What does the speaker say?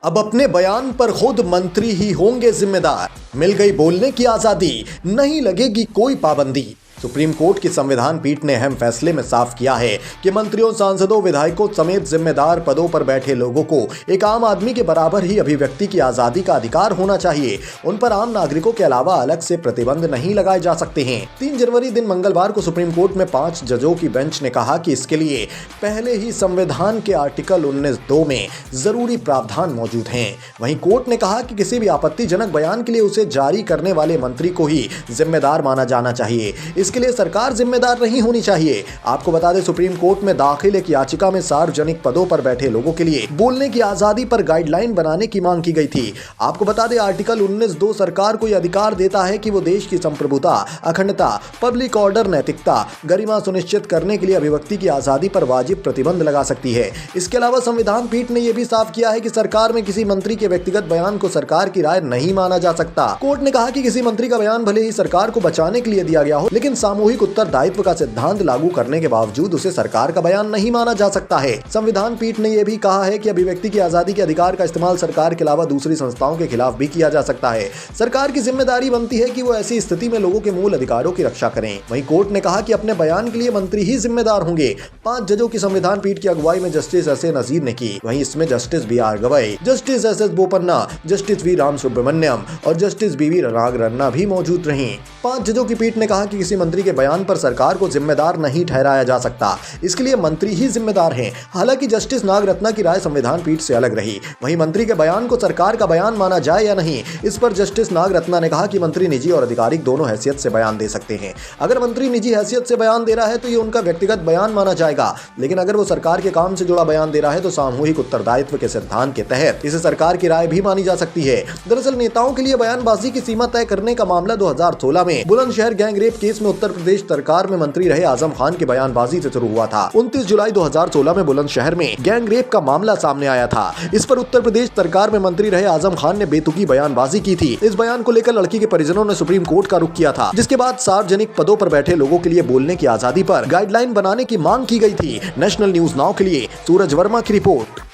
अब अपने बयान पर खुद मंत्री ही होंगे जिम्मेदार। मिल गई बोलने की आजादी, नहीं लगेगी कोई पाबंदी। सुप्रीम कोर्ट की संविधान पीठ ने अहम फैसले में साफ किया है कि मंत्रियों, सांसदों, विधायकों समेत जिम्मेदार पदों पर बैठे लोगों को एक आम आदमी के बराबर ही अभिव्यक्ति की आजादी का अधिकार होना चाहिए। उन पर आम नागरिकों के अलावा अलग से प्रतिबंध नहीं लगाए जा सकते हैं। 3 जनवरी दिन मंगलवार को सुप्रीम कोर्ट में 5 जजों की बेंच ने कहा कि इसके लिए पहले ही संविधान के आर्टिकल 19(2) में जरूरी प्रावधान मौजूद हैं। वहीं कोर्ट ने कहा कि किसी भी आपत्तिजनक बयान के लिए उसे जारी करने वाले मंत्री को ही जिम्मेदार माना जाना चाहिए। इसके लिए सरकार जिम्मेदार नहीं होनी चाहिए। आपको बता दें, सुप्रीम कोर्ट में दाखिल एक याचिका में सार्वजनिक पदों पर बैठे लोगों के लिए बोलने की आजादी पर गाइडलाइन बनाने की मांग की गई थी। आपको बता दें, आर्टिकल 19(2) सरकार को यह अधिकार देता है कि वो देश की संप्रभुता, अखंडता, पब्लिक ऑर्डर, नैतिकता, गरिमा सुनिश्चित करने के लिए अभिव्यक्ति की आजादी पर वाजिब प्रतिबंध लगा सकती है। इसके अलावा संविधान पीठ ने यह भी साफ किया है कि सरकार में किसी मंत्री के व्यक्तिगत बयान को सरकार की राय नहीं माना जा सकता। कोर्ट ने कहा कि किसी मंत्री का बयान भले ही सरकार को बचाने के लिए दिया गया हो, लेकिन सामूहिक उत्तरदायित्व का सिद्धांत लागू करने के बावजूद उसे सरकार का बयान नहीं माना जा सकता है। संविधान पीठ ने यह भी कहा है कि अभिव्यक्ति की आजादी के अधिकार का इस्तेमाल सरकार के अलावा दूसरी संस्थाओं के खिलाफ भी किया जा सकता है। सरकार की जिम्मेदारी बनती है कि वो ऐसी स्थिति में लोगों के मूल अधिकारों की रक्षा करें। वहीं कोर्ट ने कहा कि अपने बयान के लिए मंत्री ही जिम्मेदार होंगे। 5 जजों की संविधान पीठ की अगुवाई में जस्टिस एस ए नजीर ने की। वहीं इसमें justice B R Gavai, justice S S Bopanna, justice V Ramasubramanian और जस्टिस बी वी नागरत्ना भी मौजूद रहीं। 5 जजों की पीठ ने कहा कि किसी मंत्री के बयान पर सरकार को जिम्मेदार नहीं ठहराया जा सकता। इसके लिए मंत्री ही जिम्मेदार हैं। हालांकि जस्टिस नागरत्ना की राय संविधान पीठ से अलग रही। वहीं मंत्री के बयान को सरकार का बयान माना जाए या नहीं, इस पर जस्टिस नागरत्ना ने कहा कि मंत्री निजी और आधिकारिक दोनों हैसियत से बयान दे सकते हैं। अगर मंत्री निजी हैसियत से बयान दे रहा है तो ये उनका व्यक्तिगत बयान माना जाएगा, लेकिन अगर वो सरकार के काम से जुड़ा बयान दे रहा है तो सामूहिक उत्तरदायित्व के सिद्धांत के तहत इसे सरकार की राय भी मानी जा सकती है। दरअसल नेताओं के लिए बयानबाजी की सीमा तय करने का मामला 2016 में बुलंदशहर गैंग रेप केस में उत्तर प्रदेश सरकार में मंत्री रहे आजम खान की बयानबाजी से शुरू हुआ था। 29 जुलाई 2016 में बुलंदशहर में गैंग रेप का मामला सामने आया था। इस पर उत्तर प्रदेश सरकार में मंत्री रहे आजम खान ने बेतुकी बयानबाजी की थी। इस बयान को लेकर लड़की के परिजनों ने सुप्रीम कोर्ट का रुख किया था, जिसके बाद सार्वजनिक पदों पर बैठे लोगों के लिए बोलने की आजादी पर गाइडलाइन बनाने की मांग की गई थी। नेशनल न्यूज नाउ के लिए सूरज वर्मा की रिपोर्ट।